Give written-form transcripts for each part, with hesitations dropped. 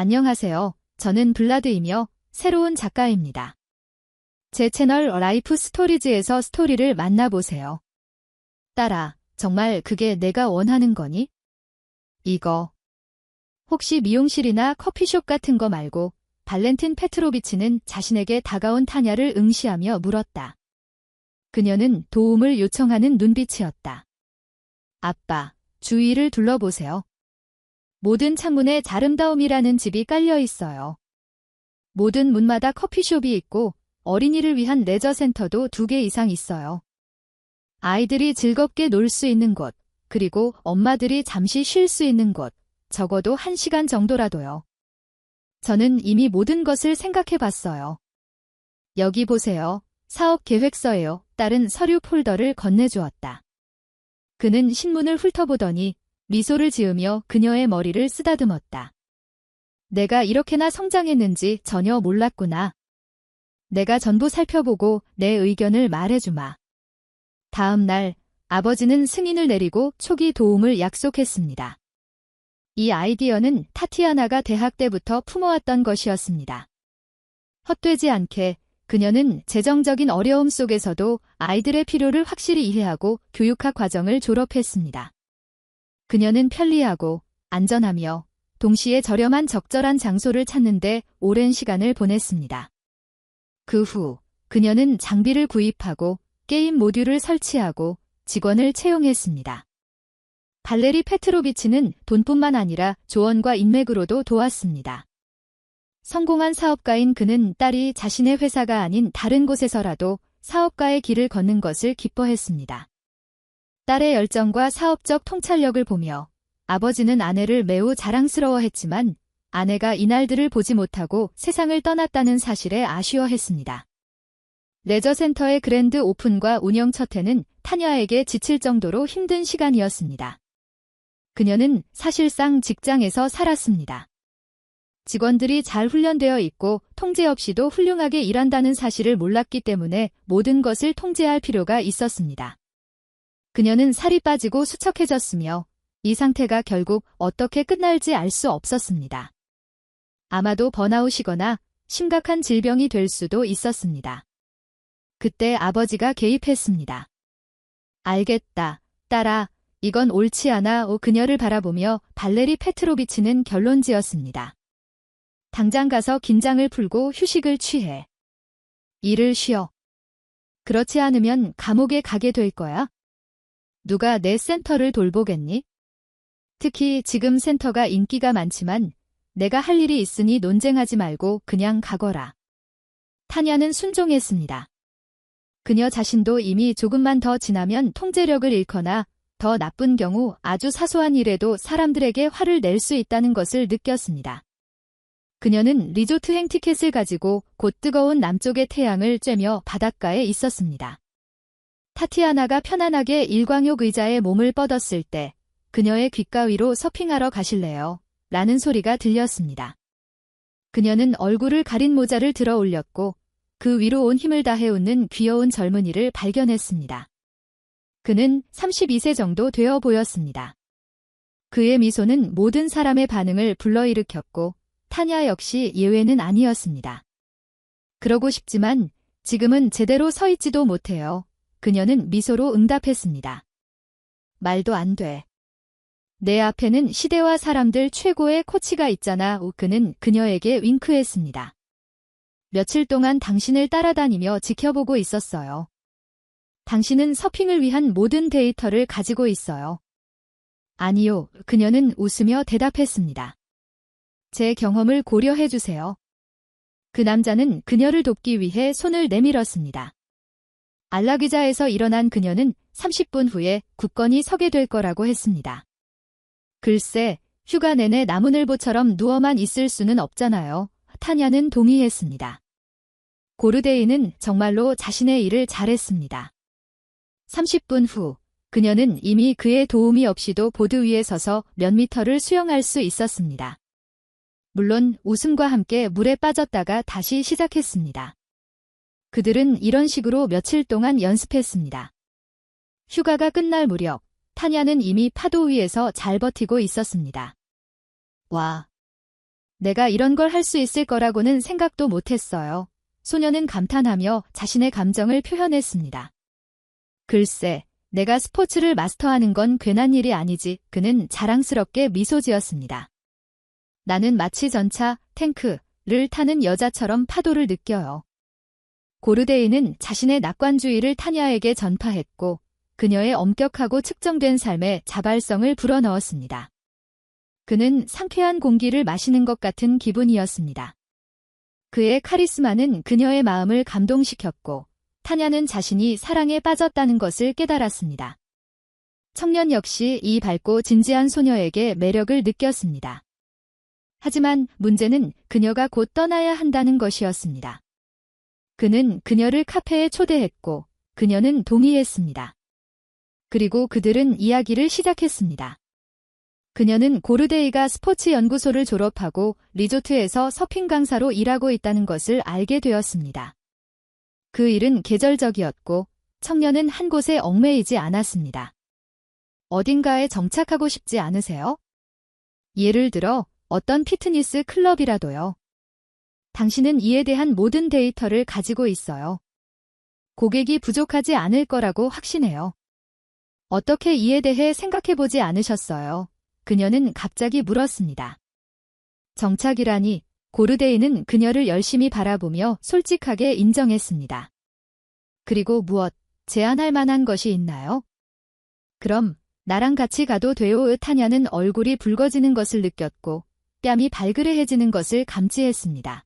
안녕하세요. 저는 블라드이며 새로운 작가입니다. 제 채널 라이프 스토리즈에서 스토리를 만나보세요. 딸아, 정말 그게 내가 원하는 거니? 이거. 혹시 미용실이나 커피숍 같은 거 말고 발렌틴 페트로비치는 자신에게 다가온 타냐를 응시하며 물었다. 그녀는 도움을 요청하는 눈빛이었다. 아빠, 주위를 둘러보세요. 모든 창문에 자름다움이라는 집이 깔려 있어요. 모든 문마다 커피숍이 있고 어린이를 위한 레저센터도 2개 이상 있어요. 아이들이 즐겁게 놀 수 있는 곳, 그리고 엄마들이 잠시 쉴 수 있는 곳, 적어도 1시간 정도라도요. 저는 이미 모든 것을 생각해 봤어요. 여기 보세요. 사업 계획서예요. 딸은 서류 폴더를 건네주었다. 그는 신문을 훑어보더니 미소를 지으며 그녀의 머리를 쓰다듬었다. 내가 이렇게나 성장했는지 전혀 몰랐구나. 내가 전부 살펴보고 내 의견을 말해주마. 다음 날 아버지는 승인을 내리고 초기 도움을 약속했습니다. 이 아이디어는 타티아나가 대학 때부터 품어왔던 것이었습니다. 헛되지 않게 그녀는 재정적인 어려움 속에서도 아이들의 필요를 확실히 이해하고 교육학 과정을 졸업했습니다. 그녀는 편리하고 안전하며 동시에 저렴한 적절한 장소를 찾는 데 오랜 시간을 보냈습니다. 그 후 그녀는 장비를 구입하고 게임 모듈을 설치하고 직원을 채용했습니다. 발레리 페트로비치는 돈뿐만 아니라 조언과 인맥으로도 도왔습니다. 성공한 사업가인 그는 딸이 자신의 회사가 아닌 다른 곳에서라도 사업가의 길을 걷는 것을 기뻐했습니다. 딸의 열정과 사업적 통찰력을 보며 아버지는 아내를 매우 자랑스러워했지만 아내가 이날들을 보지 못하고 세상을 떠났다는 사실에 아쉬워했습니다. 레저센터의 그랜드 오픈과 운영 첫 해는 타냐에게 지칠 정도로 힘든 시간이었습니다. 그녀는 사실상 직장에서 살았습니다. 직원들이 잘 훈련되어 있고 통제 없이도 훌륭하게 일한다는 사실을 몰랐기 때문에 모든 것을 통제할 필요가 있었습니다. 그녀는 살이 빠지고 수척해졌으며 이 상태가 결국 어떻게 끝날지 알 수 없었습니다. 아마도 번아웃이거나 심각한 질병이 될 수도 있었습니다. 그때 아버지가 개입했습니다. 알겠다, 딸아. 이건 옳지 않아. 그녀를 바라보며 발레리 페트로비치는 결론지었습니다. 당장 가서 긴장을 풀고 휴식을 취해. 일을 쉬어. 그렇지 않으면 감옥에 가게 될 거야. 누가 내 센터를 돌보겠니? 특히 지금 센터가 인기가 많지만 내가 할 일이 있으니 논쟁하지 말고 그냥 가거라. 타냐는 순종했습니다. 그녀 자신도 이미 조금만 더 지나면 통제력을 잃거나 더 나쁜 경우 아주 사소한 일에도 사람들에게 화를 낼 수 있다는 것을 느꼈습니다. 그녀는 리조트행 티켓을 가지고 곧 뜨거운 남쪽의 태양을 쬐며 바닷가에 있었습니다. 타티아나가 편안하게 일광욕 의자에 몸을 뻗었을 때 그녀의 귓가위로 서핑하러 가실래요? 라는 소리가 들렸습니다. 그녀는 얼굴을 가린 모자를 들어 올렸고 그 위로 온 힘을 다해 웃는 귀여운 젊은이를 발견했습니다. 그는 32세 정도 되어 보였습니다. 그의 미소는 모든 사람의 반응을 불러일으켰고 타냐 역시 예외는 아니었습니다. 그러고 싶지만 지금은 제대로 서 있지도 못해요. 그녀는 미소로 응답했습니다. 말도 안 돼. 내 앞에는 시대와 사람들 최고의 코치가 있잖아. 그는 그녀에게 윙크했습니다. 며칠 동안 당신을 따라다니며 지켜보고 있었어요. 당신은 서핑을 위한 모든 데이터를 가지고 있어요. 아니요, 그녀는 웃으며 대답했습니다. 제 경험을 고려해 주세요. 그 남자는 그녀를 돕기 위해 손을 내밀었습니다. 안락의자에서 일어난 그녀는 30분 후에 굳건히 서게 될 거라고 했습니다. 글쎄, 휴가 내내 나무늘보처럼 누워만 있을 수는 없잖아요. 타냐는 동의했습니다. 고르데이는 정말로 자신의 일을 잘했습니다. 30분 후, 그녀는 이미 그의 도움이 없이도 보드 위에 서서 몇 미터를 수영할 수 있었습니다. 물론 웃음과 함께 물에 빠졌다가 다시 시작했습니다. 그들은 이런 식으로 며칠 동안 연습했습니다. 휴가가 끝날 무렵 타냐는 이미 파도 위에서 잘 버티고 있었습니다. 와, 내가 이런 걸 할 수 있을 거라고는 생각도 못했어요. 소녀는 감탄하며 자신의 감정을 표현했습니다. 글쎄, 내가 스포츠를 마스터하는 건 괜한 일이 아니지. 그는 자랑스럽게 미소 지었습니다. 나는 마치 전차, 탱크를 타는 여자처럼 파도를 느껴요. 고르데이는 자신의 낙관주의를 타냐에게 전파했고 그녀의 엄격하고 측정된 삶에 자발성을 불어넣었습니다. 그는 상쾌한 공기를 마시는 것 같은 기분이었습니다. 그의 카리스마는 그녀의 마음을 감동시켰고 타냐는 자신이 사랑에 빠졌다는 것을 깨달았습니다. 청년 역시 이 밝고 진지한 소녀에게 매력을 느꼈습니다. 하지만 문제는 그녀가 곧 떠나야 한다는 것이었습니다. 그는 그녀를 카페에 초대했고 그녀는 동의했습니다. 그리고 그들은 이야기를 시작했습니다. 그녀는 고르데이가 스포츠 연구소를 졸업하고 리조트에서 서핑 강사로 일하고 있다는 것을 알게 되었습니다. 그 일은 계절적이었고 청년은 한 곳에 얽매이지 않았습니다. 어딘가에 정착하고 싶지 않으세요? 예를 들어 어떤 피트니스 클럽이라도요. 당신은 이에 대한 모든 데이터를 가지고 있어요. 고객이 부족하지 않을 거라고 확신해요. 어떻게 이에 대해 생각해보지 않으셨어요? 그녀는 갑자기 물었습니다. 정착이라니. 고르데이는 그녀를 열심히 바라보며 솔직하게 인정했습니다. 그리고 무엇 제안할 만한 것이 있나요? 그럼 나랑 같이 가도 돼요. 타냐는 얼굴이 붉어지는 것을 느꼈고 뺨이 발그레해지는 것을 감지했습니다.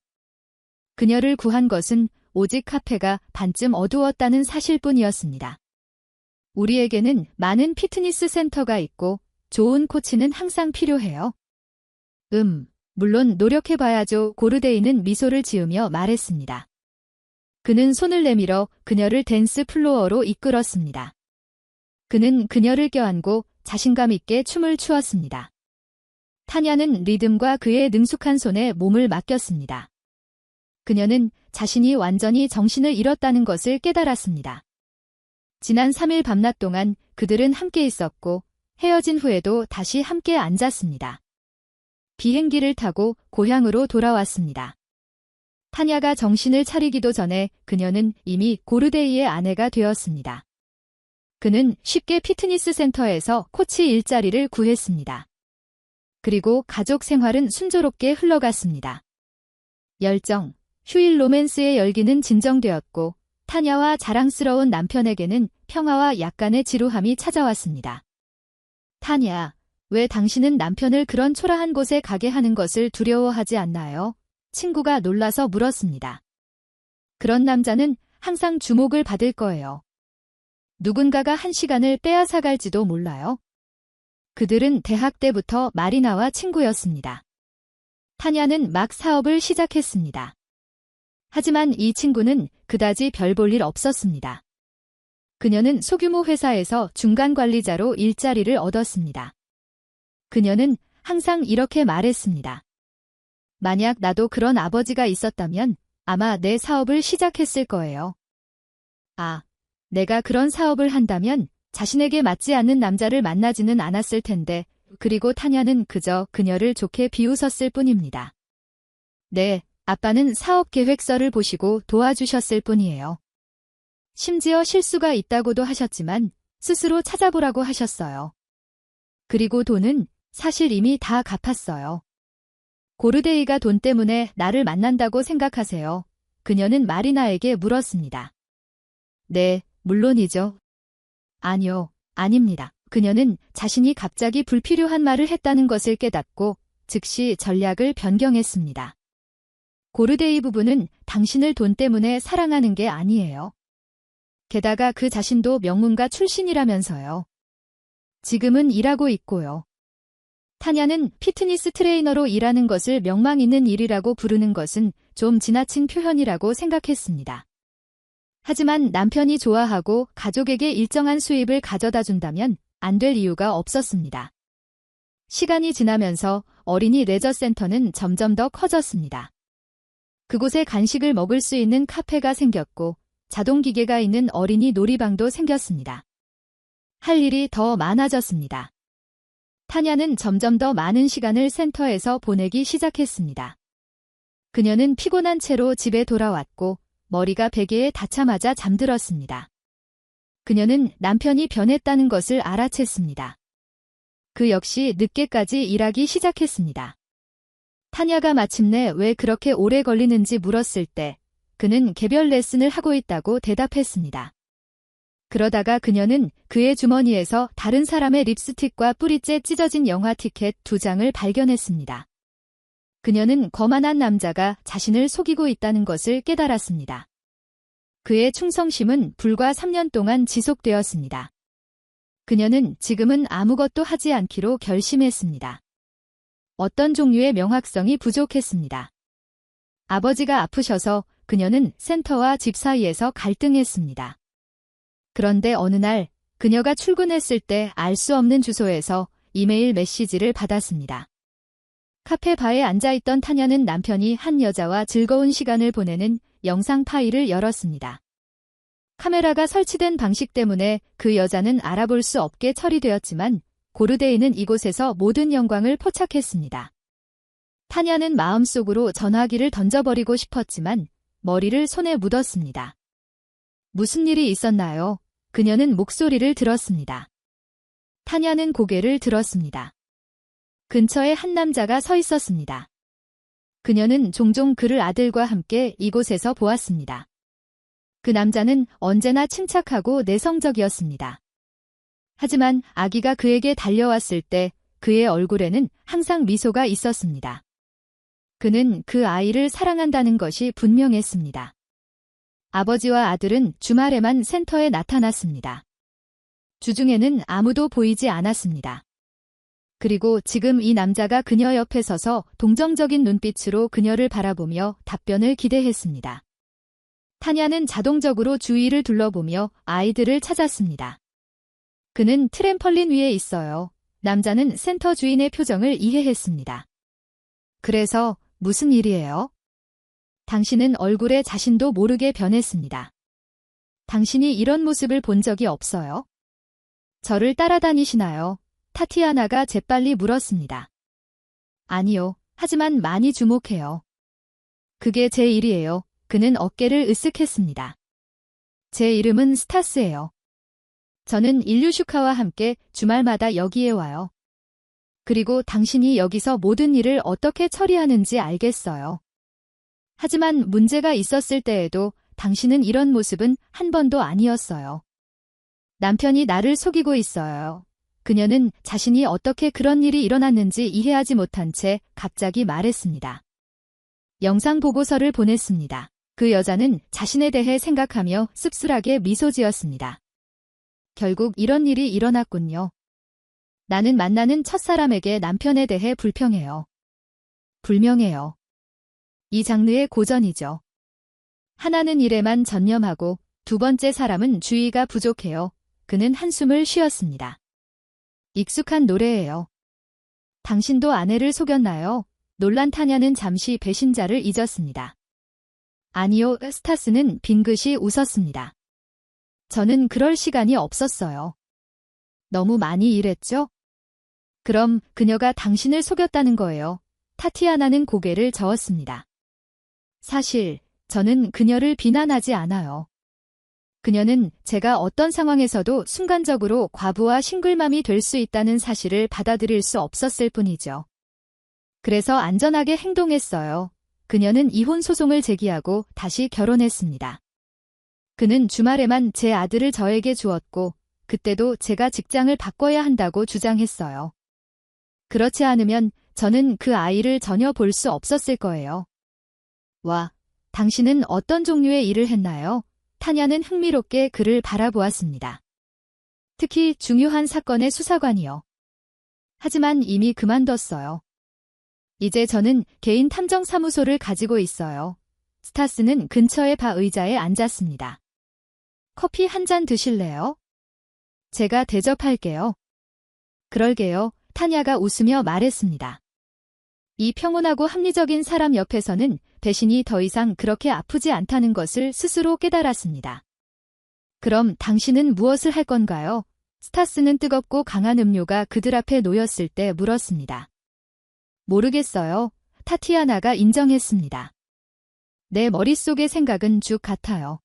그녀를 구한 것은 오직 카페가 반쯤 어두웠다는 사실뿐이었습니다. 우리에게는 많은 피트니스 센터가 있고 좋은 코치는 항상 필요해요. 물론 노력해봐야죠. 고르데이는 미소를 지으며 말했습니다. 그는 손을 내밀어 그녀를 댄스 플로어로 이끌었습니다. 그는 그녀를 껴안고 자신감 있게 춤을 추었습니다. 타냐는 리듬과 그의 능숙한 손에 몸을 맡겼습니다. 그녀는 자신이 완전히 정신을 잃었다는 것을 깨달았습니다. 지난 3일 밤낮 동안 그들은 함께 있었고 헤어진 후에도 다시 함께 앉았습니다. 비행기를 타고 고향으로 돌아왔습니다. 타냐가 정신을 차리기도 전에 그녀는 이미 고르데이의 아내가 되었습니다. 그는 쉽게 피트니스 센터에서 코치 일자리를 구했습니다. 그리고 가족 생활은 순조롭게 흘러갔습니다. 열정, 휴일 로맨스의 열기는 진정되었고 타냐와 자랑스러운 남편에게는 평화와 약간의 지루함이 찾아왔습니다. 타냐, 왜 당신은 남편을 그런 초라한 곳에 가게 하는 것을 두려워하지 않나요? 친구가 놀라서 물었습니다. 그런 남자는 항상 주목을 받을 거예요. 누군가가 한 시간을 빼앗아갈지도 몰라요. 그들은 대학 때부터 마리나와 친구였습니다. 타냐는 막 사업을 시작했습니다. 하지만 이 친구는 그다지 별 볼 일 없었습니다. 그녀는 소규모 회사에서 중간 관리자로 일자리를 얻었습니다. 그녀는 항상 이렇게 말했습니다. 만약 나도 그런 아버지가 있었다면 아마 내 사업을 시작했을 거예요. 내가 그런 사업을 한다면 자신에게 맞지 않는 남자를 만나지는 않았을 텐데. 그리고 타냐는 그저 그녀를 좋게 비웃었을 뿐입니다. 네, 아빠는 사업 계획서를 보시고 도와주셨을 뿐이에요. 심지어 실수가 있다고도 하셨지만 스스로 찾아보라고 하셨어요. 그리고 돈은 사실 이미 다 갚았어요. 고르데이가 돈 때문에 나를 만난다고 생각하세요? 그녀는 마리나에게 물었습니다. 네, 물론이죠. 아니요, 아닙니다. 그녀는 자신이 갑자기 불필요한 말을 했다는 것을 깨닫고 즉시 전략을 변경했습니다. 고르데이 부부는 당신을 돈 때문에 사랑하는 게 아니에요. 게다가 그 자신도 명문가 출신이라면서요. 지금은 일하고 있고요. 타냐는 피트니스 트레이너로 일하는 것을 명망 있는 일이라고 부르는 것은 좀 지나친 표현이라고 생각했습니다. 하지만 남편이 좋아하고 가족에게 일정한 수입을 가져다 준다면 안 될 이유가 없었습니다. 시간이 지나면서 어린이 레저센터는 점점 더 커졌습니다. 그곳에 간식을 먹을 수 있는 카페가 생겼고 자동기계가 있는 어린이 놀이방도 생겼습니다. 할 일이 더 많아졌습니다. 타냐는 점점 더 많은 시간을 센터에서 보내기 시작했습니다. 그녀는 피곤한 채로 집에 돌아왔고 머리가 베개에 닿자마자 잠들었습니다. 그녀는 남편이 변했다는 것을 알아챘습니다. 그 역시 늦게까지 일하기 시작했습니다. 타냐가 마침내 왜 그렇게 오래 걸리는지 물었을 때 그는 개별 레슨을 하고 있다고 대답했습니다. 그러다가 그녀는 그의 주머니에서 다른 사람의 립스틱과 뿌리째 찢어진 영화 티켓 2장을 발견했습니다. 그녀는 거만한 남자가 자신을 속이고 있다는 것을 깨달았습니다. 그의 충성심은 불과 3년 동안 지속되었습니다. 그녀는 지금은 아무것도 하지 않기로 결심했습니다. 어떤 종류의 명확성이 부족했습니다. 아버지가 아프셔서 그녀는 센터와 집 사이에서 갈등했습니다. 그런데 어느 날 그녀가 출근했을 때 알 수 없는 주소에서 이메일 메시지를 받았습니다. 카페바에 앉아있던 타냐는 남편이 한 여자와 즐거운 시간을 보내는 영상 파일을 열었습니다. 카메라가 설치된 방식 때문에 그 여자는 알아볼 수 없게 처리되었지만 고르데이는 이곳에서 모든 영광을 포착했습니다. 타냐는 마음속으로 전화기를 던져버리고 싶었지만 머리를 손에 묻었습니다. 무슨 일이 있었나요? 그녀는 목소리를 들었습니다. 타냐는 고개를 들었습니다. 근처에 한 남자가 서 있었습니다. 그녀는 종종 그를 아들과 함께 이곳에서 보았습니다. 그 남자는 언제나 침착하고 내성적이었습니다. 하지만 아기가 그에게 달려왔을 때 그의 얼굴에는 항상 미소가 있었습니다. 그는 그 아이를 사랑한다는 것이 분명했습니다. 아버지와 아들은 주말에만 센터에 나타났습니다. 주중에는 아무도 보이지 않았습니다. 그리고 지금 이 남자가 그녀 옆에 서서 동정적인 눈빛으로 그녀를 바라보며 답변을 기대했습니다. 타냐는 자동적으로 주위를 둘러보며 아이들을 찾았습니다. 그는 트램펄린 위에 있어요. 남자는 센터 주인의 표정을 이해했습니다. 그래서 무슨 일이에요? 당신은 얼굴에 자신도 모르게 변했습니다. 당신이 이런 모습을 본 적이 없어요? 저를 따라다니시나요? 타티아나가 재빨리 물었습니다. 아니요, 하지만 많이 주목해요. 그게 제 일이에요. 그는 어깨를 으쓱했습니다. 제 이름은 스타스예요. 저는 일류슈카와 함께 주말마다 여기에 와요. 그리고 당신이 여기서 모든 일을 어떻게 처리하는지 알겠어요. 하지만 문제가 있었을 때에도 당신은 이런 모습은 한 번도 아니었어요. 남편이 나를 속이고 있어요. 그녀는 자신이 어떻게 그런 일이 일어났는지 이해하지 못한 채 갑자기 말했습니다. 영상 보고서를 보냈습니다. 그 여자는 자신에 대해 생각하며 씁쓸하게 미소 지었습니다. 결국 이런 일이 일어났군요. 나는 만나는 첫사람에게 남편에 대해 불평해요. 불명해요. 이 장르의 고전이죠. 하나는 일에만 전념하고 두 번째 사람은 주의가 부족해요. 그는 한숨을 쉬었습니다. 익숙한 노래예요. 당신도 아내를 속였나요? 놀란 타냐는 잠시 배신자를 잊었습니다. 아니요, 스타스는 빙긋이 웃었습니다. 저는 그럴 시간이 없었어요. 너무 많이 일했죠? 그럼 그녀가 당신을 속였다는 거예요. 타티아나는 고개를 저었습니다. 사실 저는 그녀를 비난하지 않아요. 그녀는 제가 어떤 상황에서도 순간적으로 과부와 싱글맘이 될 수 있다는 사실을 받아들일 수 없었을 뿐이죠. 그래서 안전하게 행동했어요. 그녀는 이혼 소송을 제기하고 다시 결혼했습니다. 그는 주말에만 제 아들을 저에게 주었고 그때도 제가 직장을 바꿔야 한다고 주장했어요. 그렇지 않으면 저는 그 아이를 전혀 볼 수 없었을 거예요. 와, 당신은 어떤 종류의 일을 했나요? 타냐는 흥미롭게 그를 바라보았습니다. 특히 중요한 사건의 수사관이요. 하지만 이미 그만뒀어요. 이제 저는 개인 탐정 사무소를 가지고 있어요. 스타스는 근처의 바 의자에 앉았습니다. 커피 한 잔 드실래요? 제가 대접할게요. 그럴게요. 타냐가 웃으며 말했습니다. 이 평온하고 합리적인 사람 옆에서는 배신이 더 이상 그렇게 아프지 않다는 것을 스스로 깨달았습니다. 그럼 당신은 무엇을 할 건가요? 스타스는 뜨겁고 강한 음료가 그들 앞에 놓였을 때 물었습니다. 모르겠어요. 타티아나가 인정했습니다. 내 머릿속의 생각은 쭉 같아요.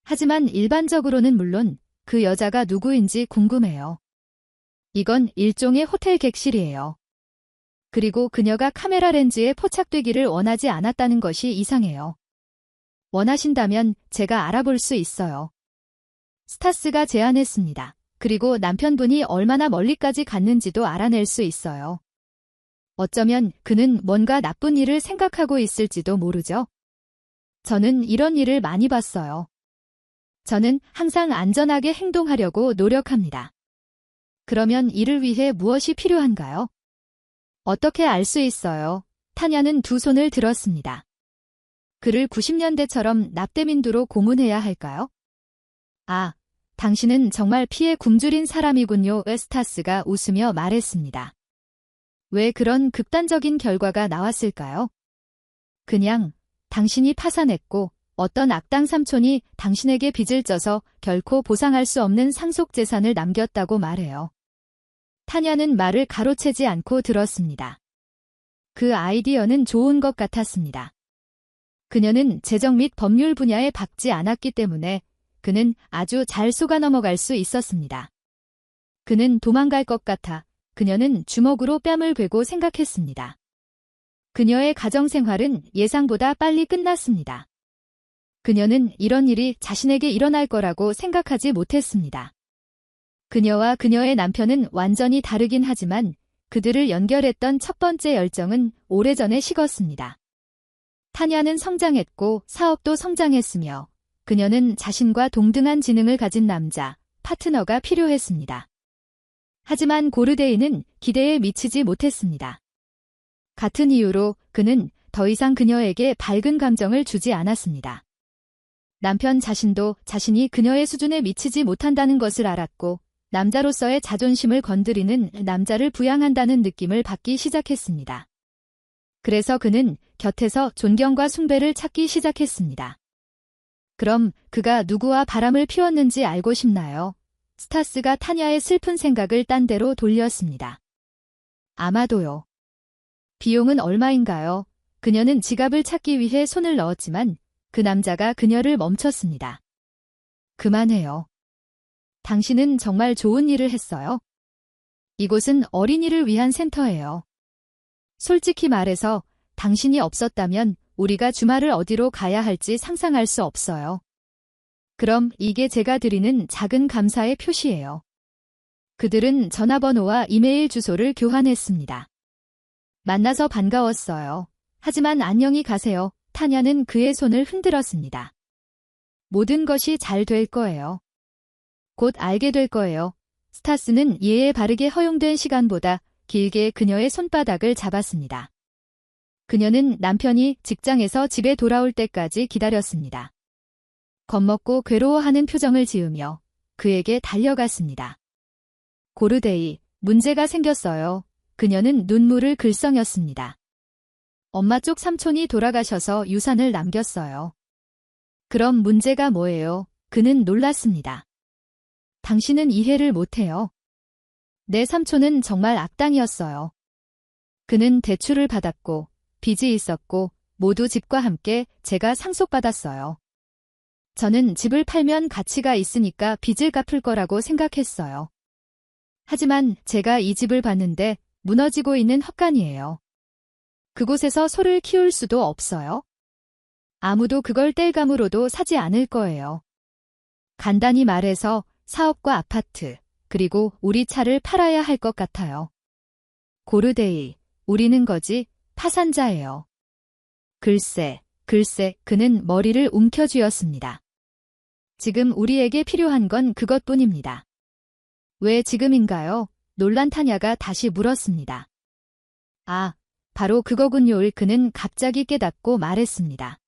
하지만 일반적으로는 물론 그 여자가 누구인지 궁금해요. 이건 일종의 호텔 객실이에요. 그리고 그녀가 카메라 렌즈에 포착되기를 원하지 않았다는 것이 이상해요. 원하신다면 제가 알아볼 수 있어요. 스타스가 제안했습니다. 그리고 남편분이 얼마나 멀리까지 갔는지도 알아낼 수 있어요. 어쩌면 그는 뭔가 나쁜 일을 생각하고 있을지도 모르죠. 저는 이런 일을 많이 봤어요. 저는 항상 안전하게 행동하려고 노력합니다. 그러면 이를 위해 무엇이 필요한가요? 어떻게 알 수 있어요? 타냐는 두 손을 들었습니다. 그를 90년대처럼 납땜인두로 고문해야 할까요? 아, 당신은 정말 피에 굶주린 사람이군요. 스타스가 웃으며 말했습니다. 왜 그런 극단적인 결과가 나왔을까요? 그냥 당신이 파산했고 어떤 악당 삼촌이 당신에게 빚을 져서 결코 보상할 수 없는 상속재산을 남겼다고 말해요. 타냐는 말을 가로채지 않고 들었습니다. 그 아이디어는 좋은 것 같았습니다. 그녀는 재정 및 법률 분야에 박지 않았기 때문에 그는 아주 잘 속아 넘어갈 수 있었습니다. 그는 도망갈 것 같아 그녀는 주먹으로 뺨을 괴고 생각했습니다. 그녀의 가정생활은 예상보다 빨리 끝났습니다. 그녀는 이런 일이 자신에게 일어날 거라고 생각하지 못했습니다. 그녀와 그녀의 남편은 완전히 다르긴 하지만 그들을 연결했던 첫 번째 열정은 오래전에 식었습니다. 타냐는 성장했고 사업도 성장했으며 그녀는 자신과 동등한 지능을 가진 남자, 파트너가 필요했습니다. 하지만 고르데이는 기대에 미치지 못했습니다. 같은 이유로 그는 더 이상 그녀에게 밝은 감정을 주지 않았습니다. 남편 자신도 자신이 그녀의 수준에 미치지 못한다는 것을 알았고 남자로서의 자존심을 건드리는 남자를 부양한다는 느낌을 받기 시작했습니다. 그래서 그는 곁에서 존경과 숭배를 찾기 시작했습니다. 그럼 그가 누구와 바람을 피웠는지 알고 싶나요? 스타스가 타냐의 슬픈 생각을 딴 데로 돌렸습니다. 아마도요. 비용은 얼마인가요? 그녀는 지갑을 찾기 위해 손을 넣었지만 그 남자가 그녀를 멈췄습니다. 그만해요. 당신은 정말 좋은 일을 했어요. 이곳은 어린이를 위한 센터예요. 솔직히 말해서 당신이 없었다면 우리가 주말을 어디로 가야 할지 상상할 수 없어요. 그럼 이게 제가 드리는 작은 감사의 표시예요. 그들은 전화번호와 이메일 주소를 교환했습니다. 만나서 반가웠어요. 하지만 안녕히 가세요. 타냐는 그의 손을 흔들었습니다. 모든 것이 잘 될 거예요. 곧 알게 될 거예요. 스타스는 예에 바르게 허용된 시간보다 길게 그녀의 손바닥을 잡았습니다. 그녀는 남편이 직장에서 집에 돌아올 때까지 기다렸습니다. 겁먹고 괴로워하는 표정을 지으며 그에게 달려갔습니다. 고르데이, 문제가 생겼어요. 그녀는 눈물을 글썽였습니다. 엄마 쪽 삼촌이 돌아가셔서 유산을 남겼어요. 그럼 문제가 뭐예요? 그는 놀랐습니다. 당신은 이해를 못해요. 내 삼촌은 정말 악당이었어요. 그는 대출을 받았고 빚이 있었고 모두 집과 함께 제가 상속받았어요. 저는 집을 팔면 가치가 있으니까 빚을 갚을 거라고 생각했어요. 하지만 제가 이 집을 봤는데 무너지고 있는 헛간이에요. 그곳에서 소를 키울 수도 없어요. 아무도 그걸 뗄감으로도 사지 않을 거예요. 간단히 말해서 사업과 아파트, 그리고 우리 차를 팔아야 할 것 같아요. 고르데이, 우리는 거지, 파산자예요. 글쎄, 그는 머리를 움켜쥐었습니다. 지금 우리에게 필요한 건 그것뿐입니다. 왜 지금인가요? 놀란 타냐가 다시 물었습니다. 아, 바로 그거군요. 그는 갑자기 깨닫고 말했습니다.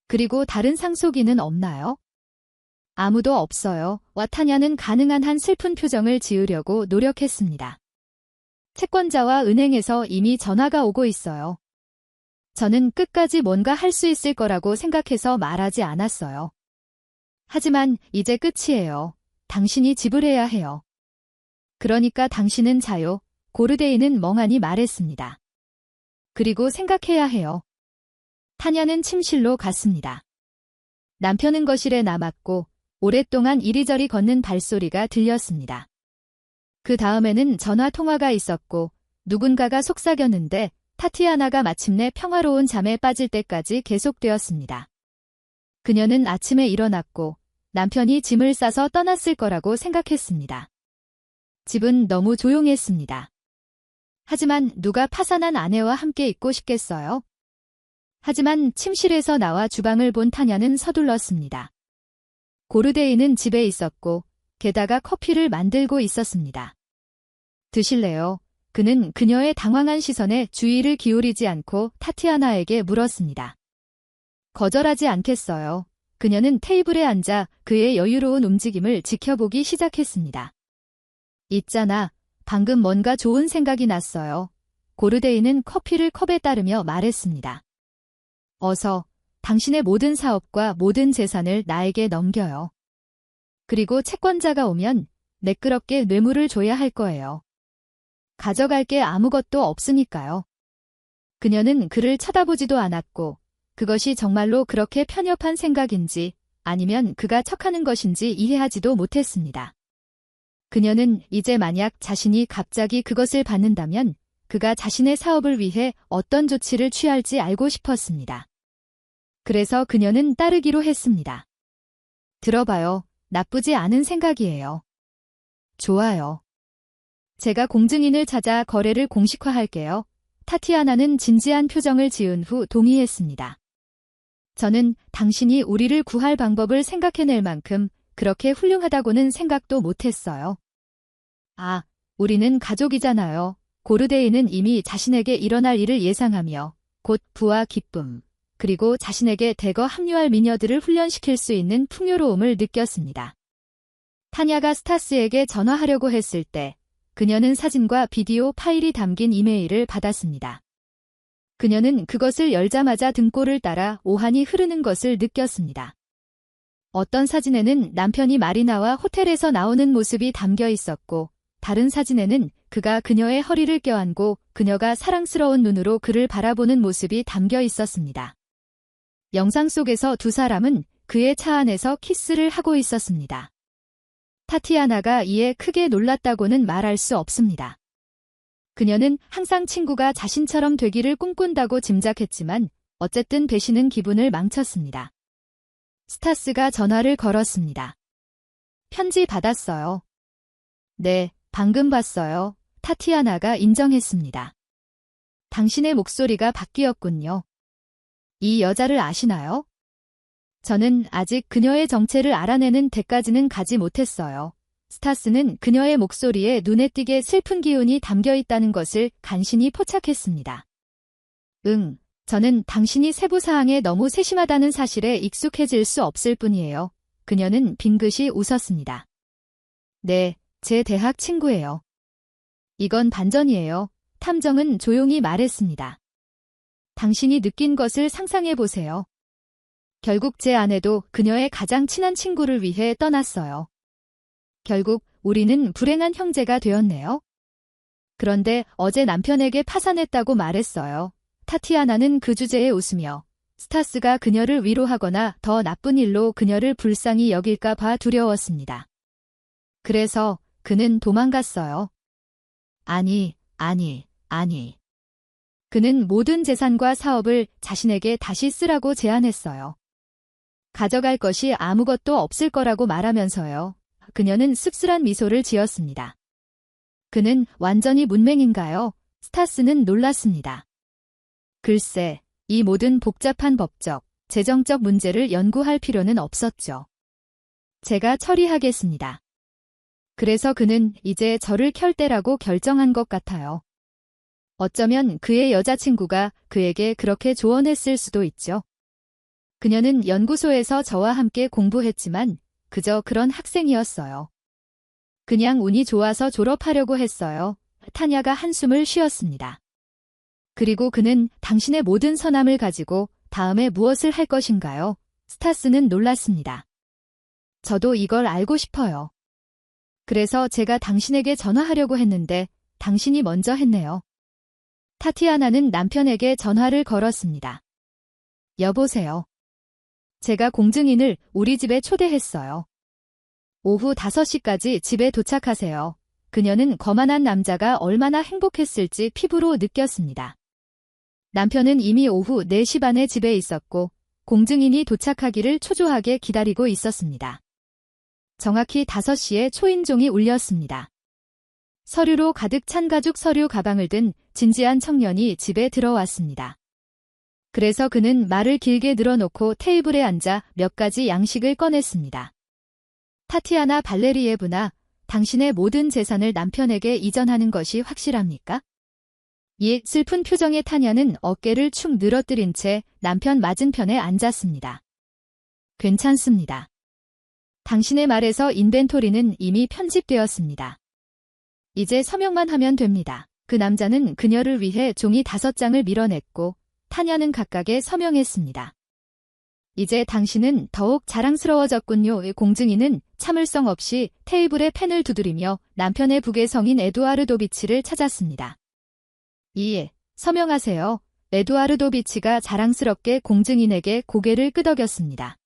그리고 다른 상속인은 없나요? 아무도 없어요. 타냐는 가능한 한 슬픈 표정을 지으려고 노력했습니다. 채권자와 은행에서 이미 전화가 오고 있어요. 저는 끝까지 뭔가 할 수 있을 거라고 생각해서 말하지 않았어요. 하지만 이제 끝이에요. 당신이 지불해야 해요. 그러니까 당신은 자요. 고르데이는 멍하니 말했습니다. 그리고 생각해야 해요. 타냐는 침실로 갔습니다. 남편은 거실에 남았고 오랫동안 이리저리 걷는 발소리가 들렸습니다. 그 다음에는 전화 통화가 있었고 누군가가 속삭였는데 타티아나가 마침내 평화로운 잠에 빠질 때까지 계속되었습니다. 그녀는 아침에 일어났고 남편이 짐을 싸서 떠났을 거라고 생각했습니다. 집은 너무 조용했습니다. 하지만 누가 파산한 아내와 함께 있고 싶겠어요? 하지만 침실에서 나와 주방을 본 타냐는 서둘렀습니다. 고르데이는 집에 있었고 게다가 커피를 만들고 있었습니다. 드실래요? 그는 그녀의 당황한 시선에 주의를 기울이지 않고 타티아나에게 물었습니다. 거절하지 않겠어요. 그녀는 테이블에 앉아 그의 여유로운 움직임을 지켜보기 시작했습니다. 있잖아, 방금 뭔가 좋은 생각이 났어요. 고르데이는 커피를 컵에 따르며 말했습니다. 어서 당신의 모든 사업과 모든 재산을 나에게 넘겨요. 그리고 채권자가 오면 매끄럽게 뇌물을 줘야 할 거예요. 가져갈 게 아무것도 없으니까요. 그녀는 그를 쳐다보지도 않았고 그것이 정말로 그렇게 편협한 생각인지 아니면 그가 척하는 것인지 이해하지도 못했습니다. 그녀는 이제 만약 자신이 갑자기 그것을 받는다면 그가 자신의 사업을 위해 어떤 조치를 취할지 알고 싶었습니다. 그래서 그녀는 따르기로 했습니다. 들어봐요. 나쁘지 않은 생각이에요. 좋아요. 제가 공증인을 찾아 거래를 공식화할게요. 타티아나는 진지한 표정을 지은 후 동의했습니다. 저는 당신이 우리를 구할 방법을 생각해낼 만큼 그렇게 훌륭하다고는 생각도 못했어요. 아, 우리는 가족이잖아요. 고르데이는 이미 자신에게 일어날 일을 예상하며 곧 부와 기쁨, 그리고 자신에게 대거 합류할 미녀들을 훈련시킬 수 있는 풍요로움을 느꼈습니다. 타냐가 스타스에게 전화하려고 했을 때 그녀는 사진과 비디오 파일이 담긴 이메일을 받았습니다. 그녀는 그것을 열자마자 등골을 따라 오한이 흐르는 것을 느꼈습니다. 어떤 사진에는 남편이 마리나와 호텔에서 나오는 모습이 담겨 있었고 다른 사진에는 그가 그녀의 허리를 껴안고 그녀가 사랑스러운 눈으로 그를 바라보는 모습이 담겨 있었습니다. 영상 속에서 두 사람은 그의 차 안에서 키스를 하고 있었습니다. 타티아나가 이에 크게 놀랐다고는 말할 수 없습니다. 그녀는 항상 친구가 자신처럼 되기를 꿈꾼다고 짐작했지만 어쨌든 배신은 기분을 망쳤습니다. 스타스가 전화를 걸었습니다. 편지 받았어요. 네, 방금 봤어요. 타티아나가 인정했습니다. 당신의 목소리가 바뀌었군요. 이 여자를 아시나요? 저는 아직 그녀의 정체를 알아내는 데까지는 가지 못했어요. 스타스는 그녀의 목소리에 눈에 띄게 슬픈 기운이 담겨 있다는 것을 간신히 포착했습니다. 저는 당신이 세부사항에 너무 세심하다는 사실에 익숙해질 수 없을 뿐이에요. 그녀는 빙긋이 웃었습니다. 네, 제 대학 친구예요. 이건 반전이에요. 탐정은 조용히 말했습니다. 당신이 느낀 것을 상상해 보세요. 결국 제 아내도 그녀의 가장 친한 친구를 위해 떠났어요. 결국 우리는 불행한 형제가 되었네요. 그런데 어제 남편에게 파산했다고 말했어요. 타티아나는 그 주제에 웃으며 스타스가 그녀를 위로하거나 더 나쁜 일로 그녀를 불쌍히 여길까 봐 두려웠습니다. 그래서 그는 도망갔어요. 아니. 그는 모든 재산과 사업을 자신에게 다시 쓰라고 제안했어요. 가져갈 것이 아무것도 없을 거라고 말하면서요. 그녀는 씁쓸한 미소를 지었습니다. 그는 완전히 문맹인가요? 스타스는 놀랐습니다. 글쎄, 이 모든 복잡한 법적, 재정적 문제를 연구할 필요는 없었죠. 제가 처리하겠습니다. 그래서 그는 이제 저를 켤 때라고 결정한 것 같아요. 어쩌면 그의 여자친구가 그에게 그렇게 조언했을 수도 있죠. 그녀는 연구소에서 저와 함께 공부했지만 그저 그런 학생이었어요. 그냥 운이 좋아서 졸업하려고 했어요. 타냐가 한숨을 쉬었습니다. 그리고 그는 당신의 모든 선함을 가지고 다음에 무엇을 할 것인가요? 스타스는 놀랐습니다. 저도 이걸 알고 싶어요. 그래서 제가 당신에게 전화하려고 했는데 당신이 먼저 했네요. 타티아나는 남편에게 전화를 걸었습니다. 여보세요. 제가 공증인을 우리 집에 초대했어요. 오후 5시까지 집에 도착하세요. 그녀는 거만한 남자가 얼마나 행복했을지 피부로 느꼈습니다. 남편은 이미 오후 4시 반에 집에 있었고 공증인이 도착하기를 초조하게 기다리고 있었습니다. 정확히 5시에 초인종이 울렸습니다. 서류로 가득 찬 가죽 서류 가방을 든 진지한 청년이 집에 들어왔습니다. 그래서 그는 말을 길게 늘어놓고 테이블에 앉아 몇 가지 양식을 꺼냈습니다. 타티아나 발레리예브나, 당신의 모든 재산을 남편에게 이전하는 것이 확실합니까? 이 슬픈 표정의 타냐는 어깨를 축 늘어뜨린 채 남편 맞은편에 앉았습니다. 괜찮습니다. 당신의 말에서 인벤토리는 이미 편집되었습니다. 이제 서명만 하면 됩니다. 그 남자는 그녀를 위해 종이 5장을 밀어냈고 타냐는 각각에 서명했습니다. 이제 당신은 더욱 자랑스러워졌군요. 공증인은 참을성 없이 테이블에 펜을 두드리며 남편의 부계성인 에두아르도비치를 찾았습니다. 예, 서명하세요. 에두아르도비치가 자랑스럽게 공증인에게 고개를 끄덕였습니다.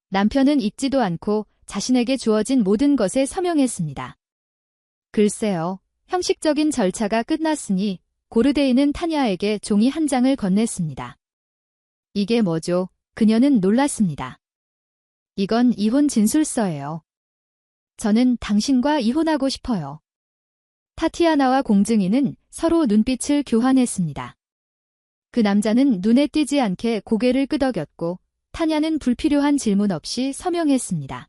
남편은 읽지도 않고 자신에게 주어진 모든 것에 서명했습니다. 글쎄요, 형식적인 절차가 끝났으니 고르데이는 타냐에게 종이 1장을 건넸습니다. 이게 뭐죠? 그녀는 놀랐습니다. 이건 이혼 진술서예요. 저는 당신과 이혼하고 싶어요. 타티아나와 공증인은 서로 눈빛을 교환했습니다. 그 남자는 눈에 띄지 않게 고개를 끄덕였고 타냐는 불필요한 질문 없이 서명했습니다.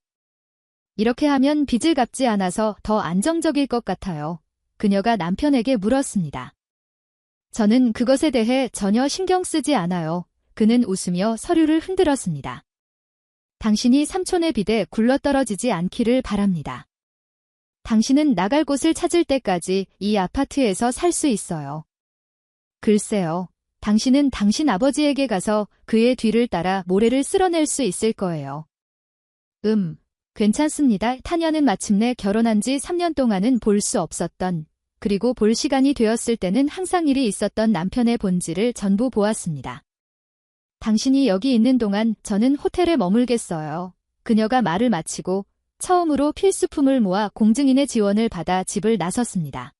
이렇게 하면 빚을 갚지 않아서 더 안정적일 것 같아요. 그녀가 남편에게 물었습니다. 저는 그것에 대해 전혀 신경 쓰지 않아요. 그는 웃으며 서류를 흔들었습니다. 당신이 삼촌의 빚에 굴러떨어지지 않기를 바랍니다. 당신은 나갈 곳을 찾을 때까지 이 아파트에서 살 수 있어요. 글쎄요, 당신은 당신 아버지에게 가서 그의 뒤를 따라 모래를 쓸어낼 수 있을 거예요. 괜찮습니다. 타냐는 마침내 결혼한 지 3년 동안은 볼 수 없었던, 그리고 볼 시간이 되었을 때는 항상 일이 있었던 남편의 본질을 전부 보았습니다. 당신이 여기 있는 동안 저는 호텔에 머물겠어요. 그녀가 말을 마치고 처음으로 필수품을 모아 공증인의 지원을 받아 집을 나섰습니다.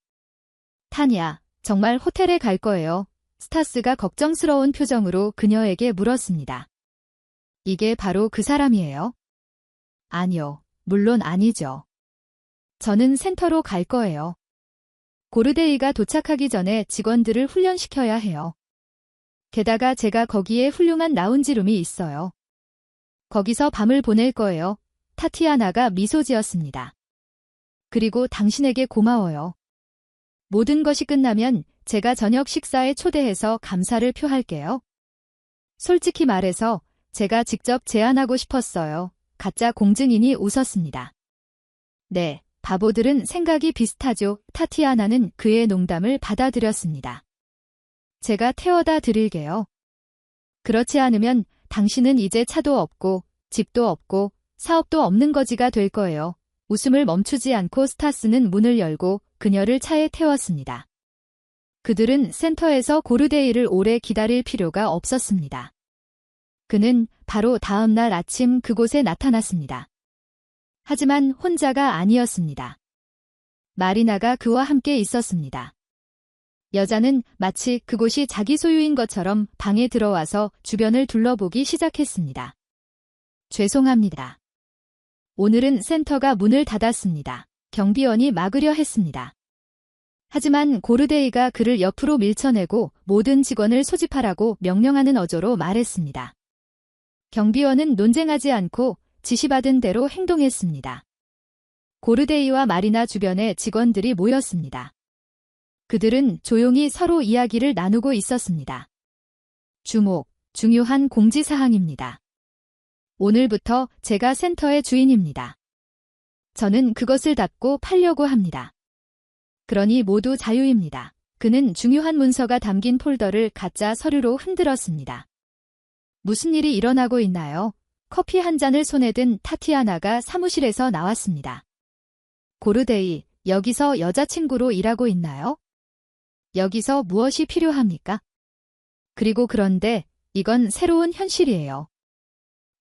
타냐, 정말 호텔에 갈 거예요? 스타스가 걱정스러운 표정으로 그녀에게 물었습니다. 이게 바로 그 사람이에요? 아니요, 물론 아니죠. 저는 센터로 갈 거예요. 고르데이가 도착하기 전에 직원들을 훈련시켜야 해요. 게다가 제가 거기에 훌륭한 라운지룸이 있어요. 거기서 밤을 보낼 거예요. 타티아나가 미소 지었습니다. 그리고 당신에게 고마워요. 모든 것이 끝나면 제가 저녁 식사에 초대해서 감사를 표할게요. 솔직히 말해서 제가 직접 제안하고 싶었어요. 가짜 공증인이 웃었습니다. 네, 바보들은 생각이 비슷하죠. 타티아나는 그의 농담을 받아들였습니다. 제가 태워다 드릴게요. 그렇지 않으면 당신은 이제 차도 없고 집도 없고 사업도 없는 거지가 될 거예요. 웃음을 멈추지 않고 스타스는 문을 열고 그녀를 차에 태웠습니다. 그들은 센터에서 고르데이를 오래 기다릴 필요가 없었습니다. 그는 바로 다음 날 아침 그곳에 나타났습니다. 하지만 혼자가 아니었습니다. 마리나가 그와 함께 있었습니다. 여자는 마치 그곳이 자기 소유인 것처럼 방에 들어와서 주변을 둘러보기 시작했습니다. 죄송합니다. 오늘은 센터가 문을 닫았습니다. 경비원이 막으려 했습니다. 하지만 고르데이가 그를 옆으로 밀쳐내고 모든 직원을 소집하라고 명령하는 어조로 말했습니다. 경비원은 논쟁하지 않고 지시받은 대로 행동했습니다. 고르데이와 마리나 주변에 직원들이 모였습니다. 그들은 조용히 서로 이야기를 나누고 있었습니다. 주목, 중요한 공지사항입니다. 오늘부터 제가 센터의 주인입니다. 저는 그것을 닫고 팔려고 합니다. 그러니 모두 자유입니다. 그는 중요한 문서가 담긴 폴더를 가짜 서류로 흔들었습니다. 무슨 일이 일어나고 있나요? 커피 한 잔을 손에 든 타티아나가 사무실에서 나왔습니다. 고르데이, 여기서 여자친구로 일하고 있나요? 여기서 무엇이 필요합니까? 그리고 그런데 이건 새로운 현실이에요.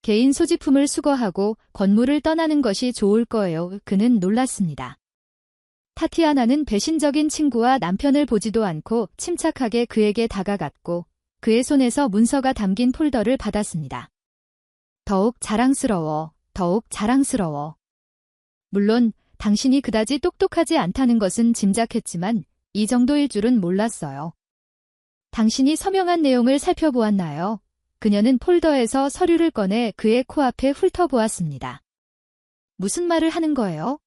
개인 소지품을 수거하고 건물을 떠나는 것이 좋을 거예요. 그는 놀랐습니다. 타티아나는 배신적인 친구와 남편을 보지도 않고 침착하게 그에게 다가갔고 그의 손에서 문서가 담긴 폴더를 받았습니다. 더욱 자랑스러워, 더욱 자랑스러워. 물론 당신이 그다지 똑똑하지 않다는 것은 짐작했지만 이 정도일 줄은 몰랐어요. 당신이 서명한 내용을 살펴보았나요? 그녀는 폴더에서 서류를 꺼내 그의 코앞에 훑어보았습니다. 무슨 말을 하는 거예요?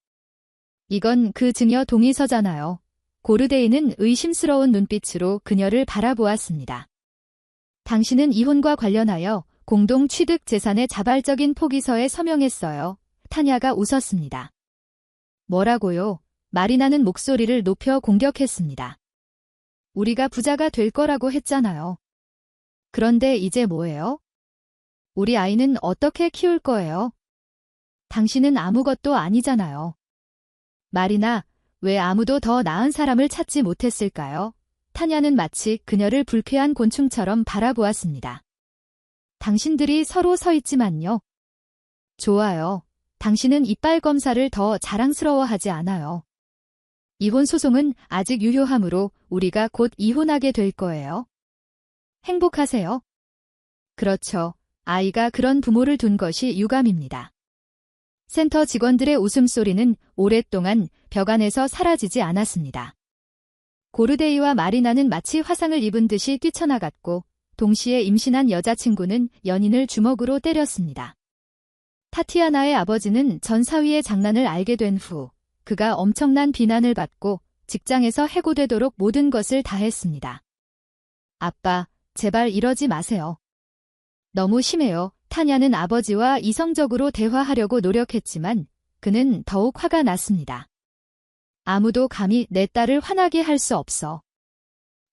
이건 그 증여 동의서잖아요. 고르데이는 의심스러운 눈빛으로 그녀를 바라보았습니다. 당신은 이혼과 관련하여 공동 취득 재산의 자발적인 포기서에 서명했어요. 타냐가 웃었습니다. 뭐라고요? 마리나는 목소리를 높여 공격했습니다. 우리가 부자가 될 거라고 했잖아요. 그런데 이제 뭐예요? 우리 아이는 어떻게 키울 거예요? 당신은 아무것도 아니잖아요. 마리나, 왜 아무도 더 나은 사람을 찾지 못했을까요? 타냐는 마치 그녀를 불쾌한 곤충처럼 바라보았습니다. 당신들이 서로 서 있지만요. 좋아요. 당신은 이빨 검사를 더 자랑스러워하지 않아요. 이혼 소송은 아직 유효하므로 우리가 곧 이혼하게 될 거예요. 행복하세요? 그렇죠. 아이가 그런 부모를 둔 것이 유감입니다. 센터 직원들의 웃음소리는 오랫동안 벽 안에서 사라지지 않았습니다. 고르데이와 마리나는 마치 화상을 입은 듯이 뛰쳐나갔고 동시에 임신한 여자친구는 연인을 주먹으로 때렸습니다. 타티아나의 아버지는 전 사위의 장난을 알게 된 후 그가 엄청난 비난을 받고 직장에서 해고되도록 모든 것을 다했습니다. 아빠, 제발 이러지 마세요. 너무 심해요. 타냐는 아버지와 이성적으로 대화하려고 노력했지만 그는 더욱 화가 났습니다. 아무도 감히 내 딸을 화나게 할 수 없어.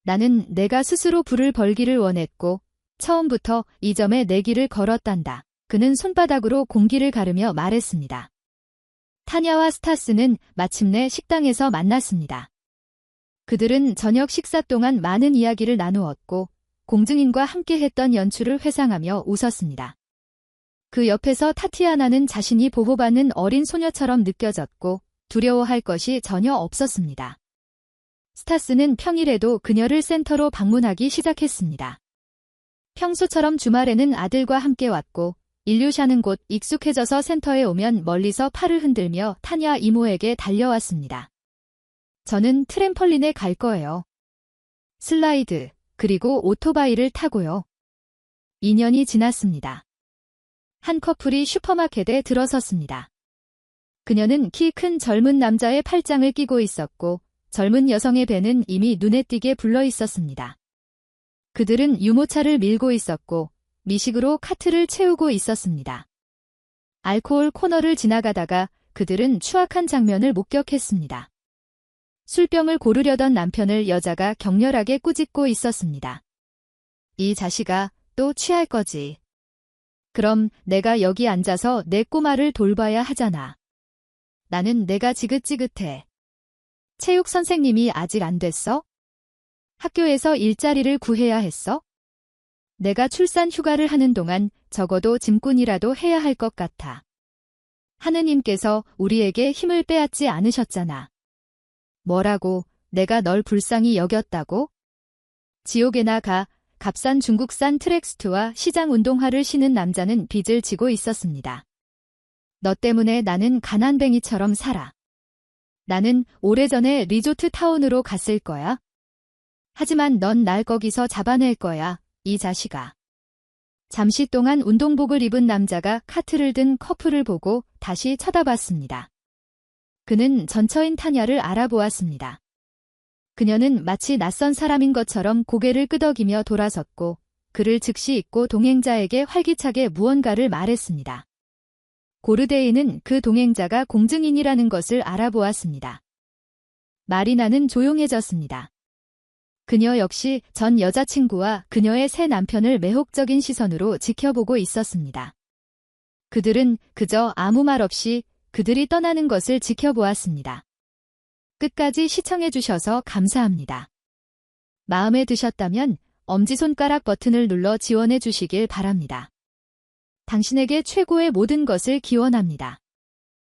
나는 내가 스스로 불을 벌기를 원했고 처음부터 이 점에 내 길을 걸었단다. 그는 손바닥으로 공기를 가르며 말했습니다. 타냐와 스타스는 마침내 식당에서 만났습니다. 그들은 저녁 식사 동안 많은 이야기를 나누었고 공증인과 함께했던 연출을 회상하며 웃었습니다. 그 옆에서 타티아나는 자신이 보호받는 어린 소녀처럼 느껴졌고 두려워할 것이 전혀 없었습니다. 스타스는 평일에도 그녀를 센터로 방문하기 시작했습니다. 평소처럼 주말에는 아들과 함께 왔고 일류샤는 곧 익숙해져서 센터에 오면 멀리서 팔을 흔들며 타냐 이모에게 달려왔습니다. 저는 트램펄린에 갈 거예요. 슬라이드, 그리고 오토바이를 타고요. 2년이 지났습니다. 한 커플이 슈퍼마켓에 들어섰습니다. 그녀는 키 큰 젊은 남자의 팔짱을 끼고 있었고 젊은 여성의 배는 이미 눈에 띄게 불러 있었습니다. 그들은 유모차를 밀고 있었고 미식으로 카트를 채우고 있었습니다. 알코올 코너를 지나가다가 그들은 추악한 장면을 목격했습니다. 술병을 고르려던 남편을 여자가 격렬하게 꾸짖고 있었습니다. 이 자식아, 또 취할 거지. 그럼 내가 여기 앉아서 내 꼬마를 돌봐야 하잖아. 나는 내가 지긋지긋해. 체육 선생님이 아직 안 됐어? 학교에서 일자리를 구해야 했어? 내가 출산 휴가를 하는 동안 적어도 짐꾼이라도 해야 할 것 같아. 하느님께서 우리에게 힘을 빼앗지 않으셨잖아. 뭐라고, 내가 널 불쌍히 여겼다고? 지옥에나 가. 값싼 중국산 트랙수트와 시장 운동화를 신은 남자는 빚을 지고 있었습니다. 너 때문에 나는 가난뱅이처럼 살아. 나는 오래전에 리조트 타운으로 갔을 거야. 하지만 넌 날 거기서 잡아낼 거야, 이 자식아. 잠시 동안 운동복을 입은 남자가 카트를 든 커플을 보고 다시 쳐다봤습니다. 그는 전처인 타냐를 알아보았습니다. 그녀는 마치 낯선 사람인 것처럼 고개를 끄덕이며 돌아섰고 그를 즉시 잊고 동행자에게 활기차게 무언가를 말했습니다. 고르데이는 그 동행자가 공증인이라는 것을 알아보았습니다. 마리나는 조용해졌습니다. 그녀 역시 전 여자친구와 그녀의 새 남편을 매혹적인 시선으로 지켜보고 있었습니다. 그들은 그저 아무 말 없이 그들이 떠나는 것을 지켜보았습니다. 끝까지 시청해주셔서 감사합니다. 마음에 드셨다면 엄지손가락 버튼을 눌러 지원해 주시길 바랍니다. 당신에게 최고의 모든 것을 기원합니다.